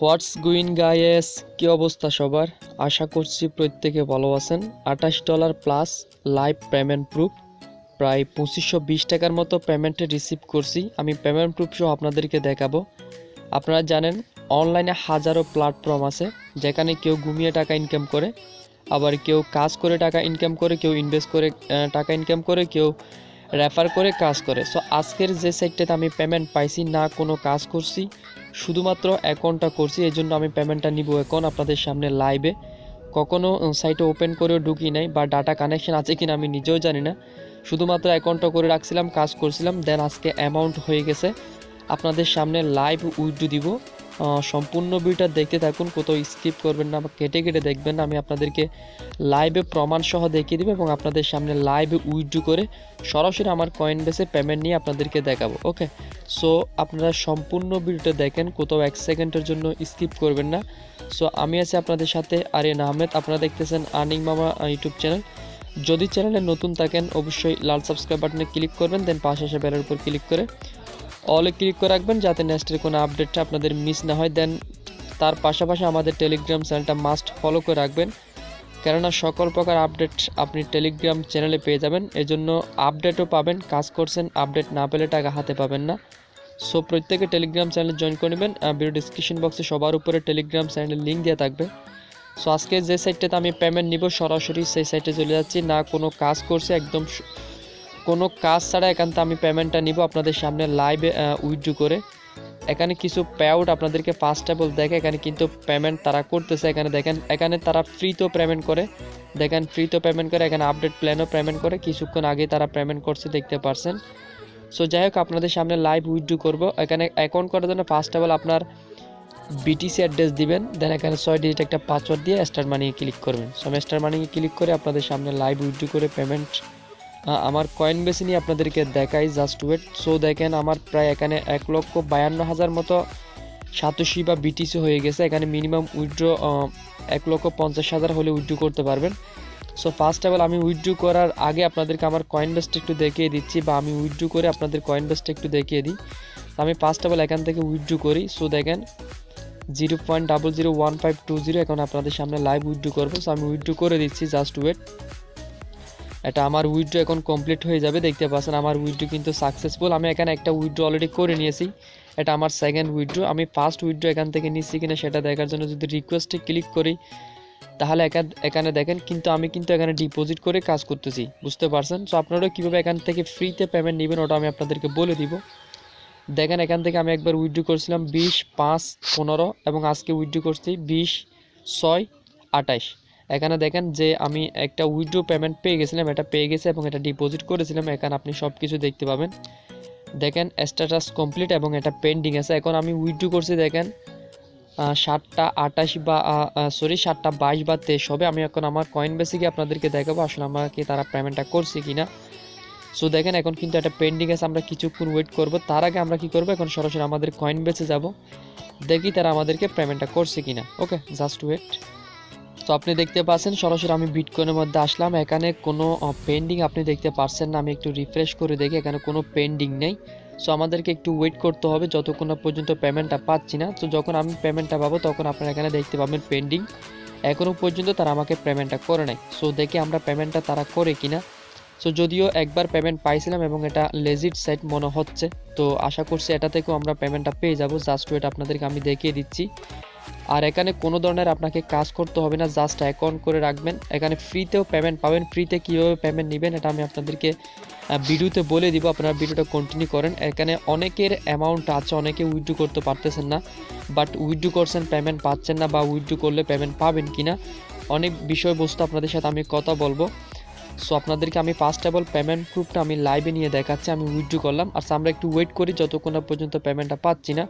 হোয়াটস Guin guys, কি অবস্থা সবার? আশা করছি প্রত্যেকে ভালো আছেন। $28 প্লাস লাইভ পেমেন্ট প্রুফ, প্রায় 2520 টাকার মতো পেমেন্টে রিসিভ করছি। আমি পেমেন্ট প্রুফ সহ আপনাদেরকে দেখাবো। আপনারা জানেন অনলাইনে হাজারো প্ল্যাটফর্ম আছে যেখানে কেউ ঘুমিয়ে টাকা ইনকাম করে, আবার কেউ কাজ করে টাকা ইনকাম করে, কেউ ইনভেস্ট করে টাকা ইনকাম করে, কেউ রেফার করে কাজ করে। সো আজকের যে সাইটটাতে আমি পেমেন্ট পাইছি, না কোনো কাজ করছি, শুধুমাত্র অ্যাকাউন্টটা করছি, এই জন্য আমি পেমেন্টটা নিব এখন আপনাদের সামনে লাইভে। কখনো সাইটে ওপেন করেও ঢুকি নাই, বা ডাটা কানেকশন আছে কিনা আমি নিজেও জানি না। শুধুমাত্র অ্যাকাউন্টটা করে রাখছিলাম, কাজ করছিলাম, দেন আজকে অ্যামাউন্ট হয়ে গেছে। আপনাদের সামনে লাইভ উইথড্র দিব। সম্পূর্ণ ভিডিওটা দেখতে থাকুন, কোথাও স্কিপ করবেন না বা কেটে কেটে দেখবেন না। আমি আপনাদেরকে লাইভে প্রমাণ সহ দেখিয়ে দিব এবং আপনাদের সামনে লাইভে উইথড্র করে সরাসরি আমার কয়েন বেসে পেমেন্ট নিয়ে আপনাদেরকে দেখাবো। ওকে, সো আপনারা সম্পূর্ণ ভিডিওটা দেখেন, কোথাও 1 সেকেন্ডের জন্য স্কিপ করবেন না। সো আমি আছি আপনাদের সাথে আরিয়ান আহমেদ। আপনারা দেখতেছেন আর্নিং মামা ইউটিউব চ্যানেল। যদি চ্যানেলে নতুন থাকেন অবশ্যই লাল সাবস্ক্রাইব বাটনে ক্লিক করবেন, দেন পাশে আসা বেলের উপর ক্লিক করে অলে ক্লিক করে রাখবেন যাতে নেক্সটের কোনো আপডেটটা আপনাদের মিস না হয়। দেন তার পাশাপাশি আমাদের টেলিগ্রাম চ্যানেলটা মাস্ট ফলো করে রাখবেন, কেননা সকল প্রকার আপডেট আপনি টেলিগ্রাম চ্যানেলে পেয়ে যাবেন। এজন্য আপডেটও পাবেন, কাজ করছেন, আপডেট না পেলে টাকা হাতে পাবেন না। সো প্রত্যেকে টেলিগ্রাম চ্যানেলে জয়েন করে নেবেন। ভিডিও ডিসক্রিপশন বক্সে সবার উপরে টেলিগ্রাম চ্যানেলের লিঙ্ক দেওয়া থাকবে। সো আজকে যে সাইটটাতে আমি পেমেন্ট নিব সরাসরি সেই সাইটে চলে যাচ্ছি। না কোনো কাজ করছে, একদম কোনো কাজ ছাড়া এখানতে আমি পেমেন্টটা নিব আপনাদের সামনে লাইভে উইথড্র করে। এখানে কিছু পেআউট আপনাদেরকে ফার্স্ট অফ অল দেখে, এখানে কিন্তু পেমেন্ট তারা করতেছে। এখানে দেখেন, এখানে তারা ফ্রিতেও পেমেন্ট করে, দেখেন ফ্রিতেও পেমেন্ট করে, এখানে আপডেট প্ল্যানও পেমেন্ট করে। কিছুক্ষণ আগে তারা পেমেন্ট করছে, দেখতে পারছেন। সো যাই হোক, আপনাদের সামনে লাইভ উইথড্র করব। এখানে অ্যাকাউন্ট করার জন্য ফার্স্ট অফ অল আপনার বিটিসি অ্যাড্রেস দিবেন, দেন এখানে 6 ডিজিট একটা পাসওয়ার্ড দিয়ে স্টার মানি ক্লিক করবেন। সো আমি স্টার মানি ক্লিক করে আপনাদের সামনে লাইভ উইথড্র করে পেমেন্ট আমার কয়েন বেসে নিয়ে আপনাদেরকে দেখাই, জাস্ট ওয়েট। সো দেখেন আমার প্রায় এখানে 1,52,000 মতো সাতোশি বা বিটিসি হয়ে গেছে। এখানে মিনিমাম উইথড্র 1,50,000 হলে উইথড্র করতে পারবেন। সো ফার্স্ট অফ অল আমি উইথড্র করার আগে আপনাদেরকে আমার কয়েন বেসটা একটু দেখিয়ে দিচ্ছি, বা আমি উইথড্র করে আপনাদের কয়েন বেসটা একটু দেখিয়ে দিই। আমি ফার্স্ট অফ অল এখান থেকে উইথড্র করি। সো দেখেন 0.001520 এখন আপনাদের সামনে লাইভ উইথড্র করবো। সো আমি উইথড্র করে দিচ্ছি, জাস্ট ওয়েট। এটা আমার উইথড্র এখন কমপ্লিট হয়ে যাবে, দেখতে পাচ্ছেন আমার উইথড্র কিন্তু সাকসেসফুল। আমি এখানে একটা উইথড্র অলরেডি করে নিয়েছি, এটা আমার সেকেন্ড উইথড্র। আমি ফার্স্ট উইথড্র এখান থেকে নিচ্ছি কিনা সেটা দেখার জন্য যদি রিকোয়েস্টে ক্লিক করি, তাহলে এখানে দেখেন কিন্তু আমি কিন্তু এখানে ডিপোজিট করে কাজ করতেছি, বুঝতে পারছেন। সো আপনারাও কীভাবে এখান থেকে ফ্রিতে পেমেন্ট নেবেন ওটা আমি আপনাদেরকে বলে দিব। দেখেন এখান থেকে আমি একবার উইথড্র করছিলাম 20/5/15 এবং আজকে উইথড্র করছি 20/6/28। এখানে দেখেন যে আমি একটা উইথড্র পেমেন্ট পেয়ে গেছিলাম, এটা পেয়ে গেছে এবং এটা ডিপোজিট করেছিলাম। এখানে আপনি সব কিছু দেখতে পাবেন। দেখেন স্ট্যাটাস কমপ্লিট এবং এটা পেন্ডিং আছে। এখন আমি উইথড্র করছি, দেখেন 7:28 বা 7:22 বা 23 হবে। আমি এখন আমার কয়েন বেসে গিয়ে আপনাদেরকে দেখাবো আসলে আমাকে তারা পেমেন্টটা করছে কিনা। সো দেখেন এখন কিন্তু একটা পেন্ডিং আছে, আমরা কিছুক্ষণ ওয়েট করব। তার আগে আমরা কি করব, এখন সরাসরি আমাদের কয়েন বেসে যাব, দেখি তারা আমাদেরকে পেমেন্টটা করছে কিনা। ওকে, জাস্ট ওয়েট। তো আপনি দেখতে পাচ্ছেন সরাসরি আমি বিটকয়েনের মধ্যে আসলাম, এখানে কোনো পেন্ডিং আপনি দেখতে পাচ্ছেন না। আমি একটু রিফ্রেশ করে দেখি, এখানে কোনো পেন্ডিং নেই। সো আমাদেরকে একটু ওয়েট করতে হবে যতক্ষণ না পর্যন্ত পেমেন্টটা পাচ্ছি না। তো যখন আমি পেমেন্টটা পাবো তখন আপনারা এখানে দেখতে পাবেন পেন্ডিং। এখনও পর্যন্ত তারা আমাকে পেমেন্টটা করে নাই। সো দেখি আমরা পেমেন্টটা তারা করে কিনা। সো যদিও একবার পেমেন্ট পাইছিলাম এবং এটা লেজিট সাইট মনে হচ্ছে, তো আশা করছি এটা থেকেও আমরা পেমেন্টটা পেয়ে যাব। জাস্ট ওয়েট, আপনাদেরকে আমি দেখিয়ে দিচ্ছি। আর এখানে কোনো ধরনের আপনাকে কাজ করতে হবে না, জাস্ট অ্যাকাউন্ট করে রাখবেন। এখানে ফ্রিতেও পেমেন্ট পাবেন। ফ্রিতে কীভাবে পেমেন্ট নেবেন এটা আমি আপনাদেরকে ভিডিওতে বলে দিব, আপনারা ভিডিওটা কন্টিনিউ করেন। এখানে অনেকের অ্যামাউন্ট আছে, অনেকে উইথড্র করতে পারতেছেন না, বাট উইথড্র করছেন পেমেন্ট পাচ্ছেন না, বা উইথড্র করলে পেমেন্ট পাবেন কিনা অনেক বিষয়বস্তু আপনাদের সাথে আমি কথা বলবো। সো আপনাদেরকে আমি ফার্স্ট অফ অল পেমেন্ট প্রুফটা আমি লাইভে নিয়ে দেখাচ্ছি। আমি উইথড্র করলাম, আর আমরা একটু ওয়েট করি যতক্ষণ না পর্যন্ত পেমেন্টটা পাচ্ছি না।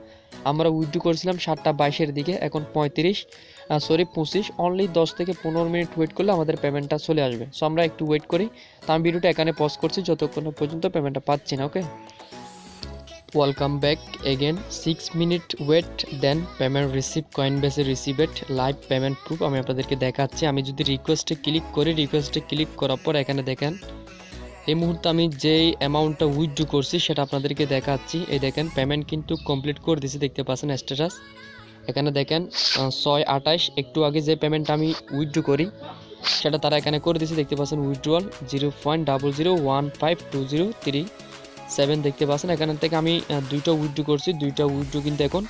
আমরা উইথড্র করেছিলাম 7:22-এর দিকে, এখন 25 অনলি 10 থেকে 15 মিনিট ওয়েট করলে আমাদের পেমেন্টটা চলে আসবে। সো আমরা একটু ওয়েট করি। তো আমি ভিডিওটা এখানে পজ করছি যতক্ষণ না পর্যন্ত পেমেন্টটা পাচ্ছি না। Okay, welcome back again. 6 minute wait, then payment receive, coin বেসে রিসিভেড লাইভ পেমেন্ট প্রুফ আমি আপনাদেরকে দেখাচ্ছি। আমি যদি রিকোয়েস্টে ক্লিক করি, রিকোয়েস্টে ক্লিক করার পর এখানে দেখেন এই মুহূর্তে আমি যেই অ্যামাউন্টটা উইথড্র করছি সেটা আপনাদেরকে দেখাচ্ছি। এই দেখেন পেমেন্ট কিন্তু কমপ্লিট করে দিয়েছি, দেখতে পাচ্ছেন স্ট্যাটাস। এখানে দেখেন 6:28 একটু আগে যে পেমেন্ট আমি উইথড্র করি সেটা তারা এখানে করে দিয়েছে, দেখতে পাচ্ছেন উইথড্রল 0.00152037 দেখতে পাচ্ছেন। এখান থেকে আমি দুইটা উইথড্র করছি, দুইটা উইথড্র কিন্তু এখন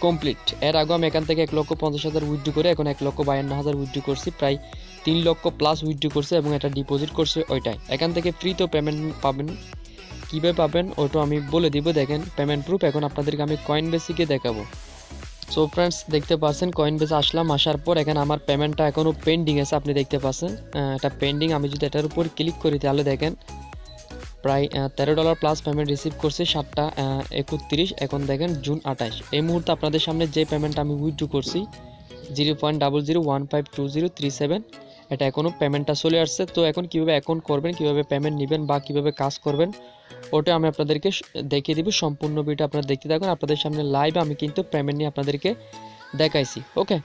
কমপ্লিট। এর আগে আমি এখান থেকে 1,50,000 উইথড্র করে এখন 1,52,000 উইথড্র করছি, প্রায় 3 লক্ষ প্লাস উইথড্র করছে এবং এটা ডিপোজিট করছে ওইটাই। এখান থেকে ফ্রিতেও পেমেন্ট পাবেন, কীভাবে পাবেন ওটা আমি বলে দিব। দেখেন পেমেন্ট প্রুফ এখন আপনাদেরকে আমি কয়েনবেসিকে দেখাবো। সো ফ্রেন্ডস দেখতে পাচ্ছেন কয়েনবেসে আসলাম, আসার পর এখানে আমার পেমেন্টটা এখনও পেন্ডিং আছে, আপনি দেখতে পাচ্ছেন এটা পেন্ডিং। আমি যদি এটার উপর ক্লিক করি তাহলে দেখেন প্রায় $13 প্লাস পেমেন্ট রিসিভ করছে 7:31। এখন দেখেন জুন 28। এই মুহূর্তে আপনাদের সামনে যে পেমেন্ট আমি উইথড্র করছি 0.00152037 এটা এখনও পেমেন্টটা চলে আসছে। তো এখন কীভাবে অ্যাকাউন্ট করবেন, কীভাবে পেমেন্ট নেবেন বা কীভাবে কাজ করবেন ওটা আমি আপনাদেরকে দেখিয়ে দিব। সম্পূর্ণ ভিডিও আপনারা দেখতে থাকুন। আপনাদের সামনে লাইভ আমি কিন্তু পেমেন্ট নিয়ে আপনাদেরকে দেখাইছি। ওকে,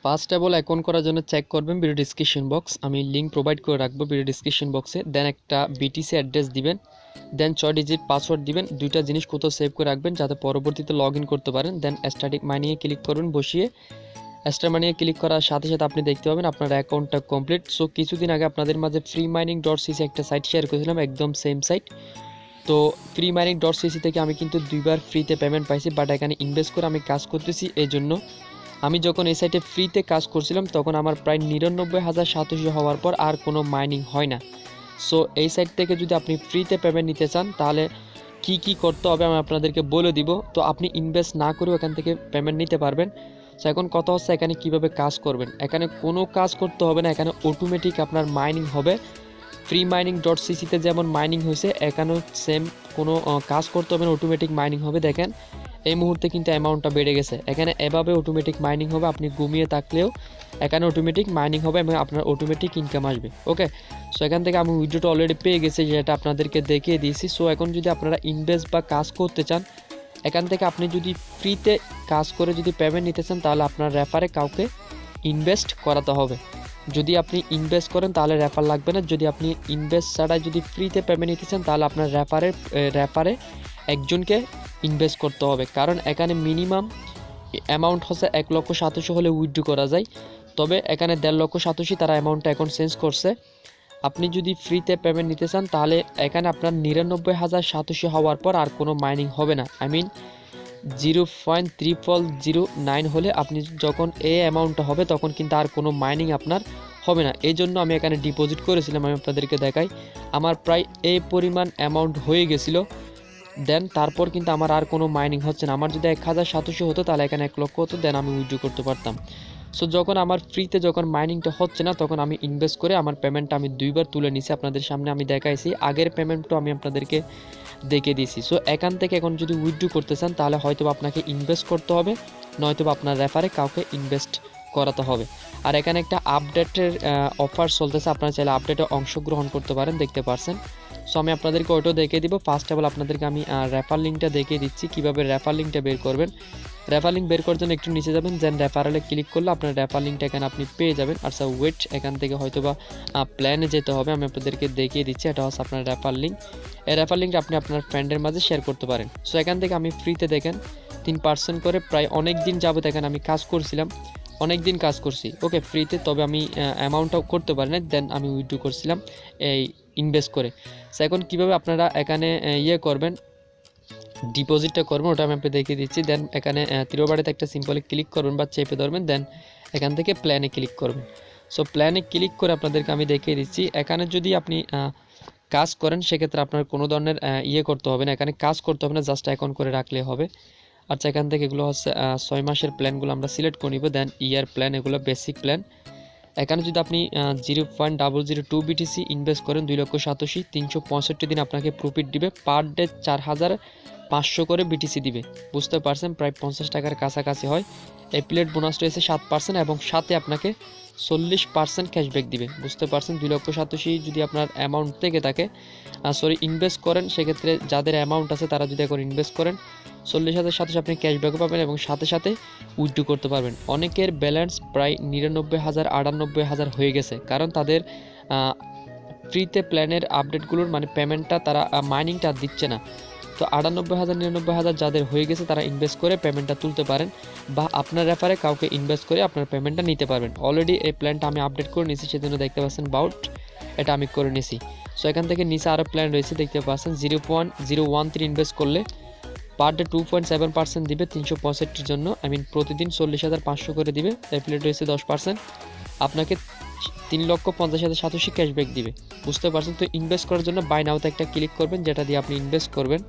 ফার্স্ট অফ অল অ্যাকাউন্ট করার জন্য চেক করবেন ভিডিও ডিসক্রিপশন বক্স, আমি লিঙ্ক প্রোভাইড করে রাখবো ভিডিও ডিসক্রিপশন বক্সে। দেন একটা বিটিসি অ্যাড্রেস দিবেন, দেন 6 ডিজিট পাসওয়ার্ড দিবেন। দুইটা জিনিস কোথাও সেভ করে রাখবেন যাতে পরবর্তীতে লগ ইন করতে পারেন। দেন স্ট্যাটিক মাইনিংয়ে ক্লিক করবেন, বসিয়ে স্টার মাইনিংয়ে ক্লিক করার সাথে সাথে আপনি দেখতে পাবেন আপনার অ্যাকাউন্টটা কমপ্লিট। সো কিছুদিন আগে আপনাদের মাঝে freemining.cc একটা সাইট শেয়ার করেছিলাম, একদম সেম সাইট। তো freemining.cc থেকে আমি কিন্তু 2বার ফ্রিতে পেমেন্ট পাইছি, বাট এখানে ইনভেস্ট করে আমি কাজ করতেছি। এই জন্য আমি যখন এই সাইটে ফ্রিতে কাজ করছিলাম তখন আমার প্রায় 99,087 হওয়ার পর আর কোনো মাইনিং হয় না। সো এই সাইট থেকে যদি আপনি ফ্রিতে পেমেন্ট নিতে চান তাহলে কি কি করতে হবে আমি আপনাদেরকে বলে দিব। তো আপনি ইনভেস্ট না করেও এখান থেকে পেমেন্ট নিতে পারবেন। সো এখন কথা হচ্ছে এখানে কিভাবে কাজ করবেন। এখানে কোনো কাজ করতে হবে না, এখানে অটোমেটিক আপনার মাইনিং হবে। freemining.cc-তে যেমন মাইনিং হয়েছে এখানেও সেম, কোনো কাজ করতে হবে না, অটোমেটিক মাইনিং হবে। দেখেন এই মুহূর্তে কিন্তু অ্যামাউন্টটা বেড়ে গেছে, এখানে এভাবে অটোমেটিক মাইনিং হবে। আপনি ঘুমিয়ে থাকলেও এখানে অটোমেটিক মাইনিং হবে এবং আপনার অটোমেটিক ইনকাম আসবে। ওকে, সো এখান থেকে আমি উইথড্রটা অলরেডি পেয়ে গেছি, যেটা আপনাদেরকে দেখিয়ে দিয়েছি। সো এখন যদি আপনারা ইনভেস্ট বা কাজ করতে চান, এখান থেকে আপনি যদি ফ্রিতে কাজ করে যদি পেমেন্ট নিতে চান তাহলে আপনার রেফারে কাউকে ইনভেস্ট করাতে হবে। যদি আপনি ইনভেস্ট করেন তাহলে রেফার লাগবে না। যদি আপনি ইনভেস্ট ছাড়াই যদি ফ্রিতে পেমেন্ট নিতে চান তাহলে আপনার রেফারে একজনকে ইনভেস্ট করতে হবে, কারণ এখানে মিনিমাম অ্যামাউন্ট হচ্ছে 1,87,000 হলে উইথড্র করা যায়। তবে এখানে 1,87,000 তারা অ্যামাউন্টটা এখন চেঞ্জ করছে। আপনি যদি ফ্রিতে পেমেন্ট নিতে চান তাহলে এখানে আপনার 99,087 হওয়ার পর আর কোনো মাইনিং হবে না। আই মিন 0.3009 হলে আপনি যখন এই অ্যামাউন্টটা হবে তখন কিন্তু আর কোনো মাইনিং আপনার হবে না। এই জন্য আমি এখানে ডিপোজিট করেছিলাম, আমি আপনাদেরকে দেখাই। আমার প্রায় এই পরিমাণ অ্যামাউন্ট হয়ে গেছিলো, দেন তারপর কিন্তু আমার আর কোনো মাইনিং হচ্ছে না। আমার যদি 1,700 হতো তাহলে এখানে 1 লক্ষ হতো, দেন আমি উইথড্র করতে পারতাম। সো যখন আমার ফ্রিতে যখন মাইনিংটা হচ্ছে না তখন আমি ইনভেস্ট করে আমার পেমেন্টটা আমি 2বার তুলে নিছি। আপনাদের সামনে আমি দেখাইছি, আগের পেমেন্টটা আমি আপনাদেরকে দেখিয়ে দিয়েছি। সো এখান থেকে এখন যদি উইথড্র করতে চান তাহলে হয়তো আপনাকে ইনভেস্ট করতে হবে, নয়তো আপনার রেফারে কাউকে ইনভেস্ট করাতে হবে। আর এখানে একটা আপডেটের অফার চলতেছে, আপনারা চাইলে আপডেটে অংশগ্রহণ করতে পারেন, দেখতে পারছেন। সো আমি আপনাদেরকে ওইটাও দেখিয়ে দিব। ফার্স্ট অফ অল আপনাদেরকে আমি রেফার লিঙ্কটা দেখিয়ে দিচ্ছি কীভাবে রেফার লিঙ্কটা বের করবেন। রেফার লিঙ্ক বের করার জন্য একটু নিচে যাবেন, দেন রেফারেলে ক্লিক করলে আপনার রেফার লিঙ্কটা এখানে আপনি পেয়ে যাবেন। আচ্ছা ওয়েট, এখান থেকে হয়তো বা প্ল্যানে যেতে হবে, আমি আপনাদেরকে দেখিয়ে দিচ্ছি। এটা হচ্ছে আপনার রেফার লিঙ্ক। এই রেফার লিঙ্কটা আপনি আপনার ফ্রেন্ডের মাঝে শেয়ার করতে পারেন। সো এখান থেকে আমি ফ্রিতে দেখেন 3% করে প্রায় অনেক দিন যাবত এখানে আমি কাজ করছিলাম, অনেক দিন কাজ করছি ওকে ফ্রিতে। তবে আমি অ্যামাউন্টটাও করতে পারি না, দেন আমি উইথড্র করছিলাম এই ইনভেস্ট করে। সো এখন কীভাবে আপনারা এখানে করবেন, ডিপোজিটটা করবেন ওটা আমি আপনাকে দেখিয়ে দিচ্ছি। দেন এখানে তীরবাড়িতে একটা সিম্পলি ক্লিক করবেন বা চেপে ধরবেন, দেন এখান থেকে প্ল্যানে ক্লিক করবেন। সো প্ল্যানে ক্লিক করে আপনাদেরকে আমি দেখিয়ে দিচ্ছি। এখানে যদি আপনি কাজ করেন সেক্ষেত্রে আপনার কোনো ধরনের করতে হবে না, এখানে কাজ করতে হবে না, জাস্ট অ্যাকাউন্ট করে রাখলে হবে। আচ্ছা এখান থেকে এগুলো হচ্ছে 6 মাসের প্ল্যানগুলো আমরা সিলেক্ট করে নিব, দেন ইয়ার প্ল্যান, এগুলো বেসিক প্ল্যান। এখানে যদি আপনি 0.002 বিটিসি ইনভেস্ট করেন 2,87,000, 365 দিন আপনাকে প্রফিট দিবে, পার ডে 4,500 করে বিটিসি দিবে। বুঝতে পারছেন, প্রায় 50 টাকার কাছাকাছি হয়। অ্যাফিলিয়েট বোনাস রয়েছে 7% এবং সাথে আপনাকে 40% ক্যাশব্যাক দিবে। বুঝতে পারছেন, 2,87,000 যদি আপনার অ্যামাউন্ট থেকে থাকে ইনভেস্ট করেন, সেক্ষেত্রে যাদের অ্যামাউন্ট আছে তারা যদি এখন ইনভেস্ট করেন 40,000 সাথে আপনি ক্যাশব্যাকও পাবেন এবং সাথে সাথে উইথড্র করতে পারবেন। অনেকের ব্যালেন্স প্রায় 99,000 98,000 হয়ে গেছে, কারণ তাদের ফ্রিতে প্ল্যানের আপডেটগুলোর মানে পেমেন্টটা তারা মাইনিংটা দিচ্ছে না। তো 98,000 99,000 যাদের হয়ে গেছে তারা ইনভেস্ট করে পেমেন্টটা তুলতে পারেন, বা আপনার রেফারে কাউকে ইনভেস্ট করে আপনার পেমেন্টটা নিতে পারবেন। অলরেডি এই প্ল্যানটা আমি আপডেট করে নিয়েছি, সেজন্য দেখতে পাচ্ছেন বাউট এটা আমি করে নিয়েছি। সো এখান থেকে নিচে আরও প্ল্যান রয়েছে দেখতে পাচ্ছেন, 0.013 ইনভেস্ট করলে পার ডে 2.7% দিবে 365 জন্য, প্রতিদিন 40,500 করে দিবে, অ্যাফিলিয়েট রয়েছে 10%, আপনাকে 3,50,780 ক্যাশব্যাক দিবে। বুঝতে পারছেন? তো ইনভেস্ট করার জন্য বাই নাওতে একটা ক্লিক করবেন, যেটা দিয়ে আপনি ইনভেস্ট করবেন।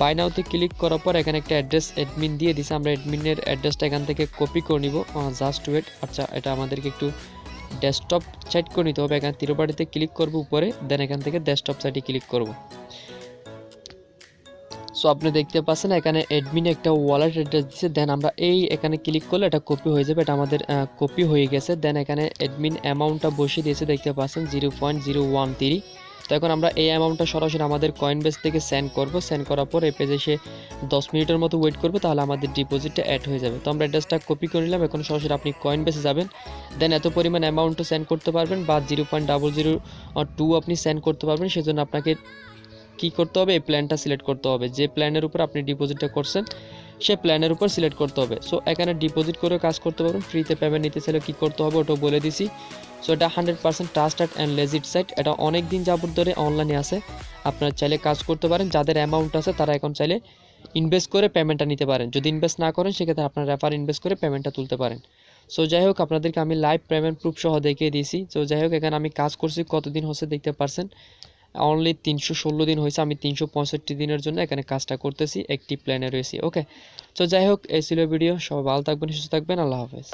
বাই নাওতে ক্লিক করার পর এখানে একটা অ্যাড্রেস অ্যাডমিন দিয়ে দিছে, আমরা অ্যাডমিনের অ্যাড্রেসটা এখান থেকে কপি করে নিব। Just wait. আচ্ছা, এটা আমাদেরকে একটু ডেস্কটপ সাইট করে নিতে হবে। এখানে তীরবাড়িতে ক্লিক করব উপরে, দেন এখান থেকে ডেস্কটপ সাইটে ক্লিক করব। সো আপনি দেখতে পাচ্ছেন এখানে অ্যাডমিন একটা ওয়ালেট অ্যাড্রেস দিচ্ছে, দেন আমরা এখানে ক্লিক করলে এটা কপি হয়ে যাবে, এটা আমাদের কপি হয়ে গেছে। দেন এখানে অ্যাডমিন অ্যামাউন্টটা বসিয়ে দিয়েছে দেখতে পাচ্ছেন 0.013। তো এখন আমরা এই অ্যামাউন্টটা সরাসরি আমাদের কয়েনবেস থেকে সেন্ড করব। সেন্ড করার পর এই পেজে এসে 10 মিনিটের মতো ওয়েট করবে, তাহলে আমাদের ডিপোজিটটা অ্যাড হয়ে যাবে। তো আমরা অ্যাড্রেসটা কপি করে নিলাম, এখন সরাসরি আপনি কয়েনবেসে যাবেন, দেন এত পরিমাণ অ্যামাউন্টও সেন্ড করতে পারবেন, বা 0.002 আপনি সেন্ড করতে পারবেন। সেজন্য আপনাকে কি করতে হবে, এই প্ল্যানটা সিলেক্ট করতে হবে, যে প্ল্যানের উপর আপনি ডিপোজিটটা করছেন সে প্ল্যানের উপর সিলেক্ট করতে হবে। সো এখানে ডিপোজিট করে কাজ করতে পারবেন, ফ্রিতে পেমেন্ট নিতে চাইলে কী করতে হবে ওটাও বলে দিছি। সো এটা 100% ট্রাস্টেড অ্যান্ড লেজিট সাইট, এটা অনেক দিন যাবত ধরে অনলাইনে আছে, আপনারা চাইলে কাজ করতে পারেন। যাদের অ্যামাউন্ট আছে তারা এখন চাইলে ইনভেস্ট করে পেমেন্টটা নিতে পারেন, যদি ইনভেস্ট না করেন সেক্ষেত্রে আপনার রেফার ইনভেস্ট করে পেমেন্টটা তুলতে পারেন। সো যাই হোক, আপনাদেরকে আমি লাইভ পেমেন্ট প্রুফ সহ দেখিয়ে দিয়েছি। সো যাই হোক, এখানে আমি কাজ করছি কতদিন হচ্ছে দেখতে পারছেন, অনলি 316 দিন হয়েছে। আমি 365 দিনের জন্য এখানে কাজটা করতেছি, একটি প্ল্যানে রয়েছি। ওকে, তো যাই হোক, এই ছিল ভিডিও। সবাই ভালো থাকবেন, সুস্থ থাকবেন, আল্লাহ হাফেজ।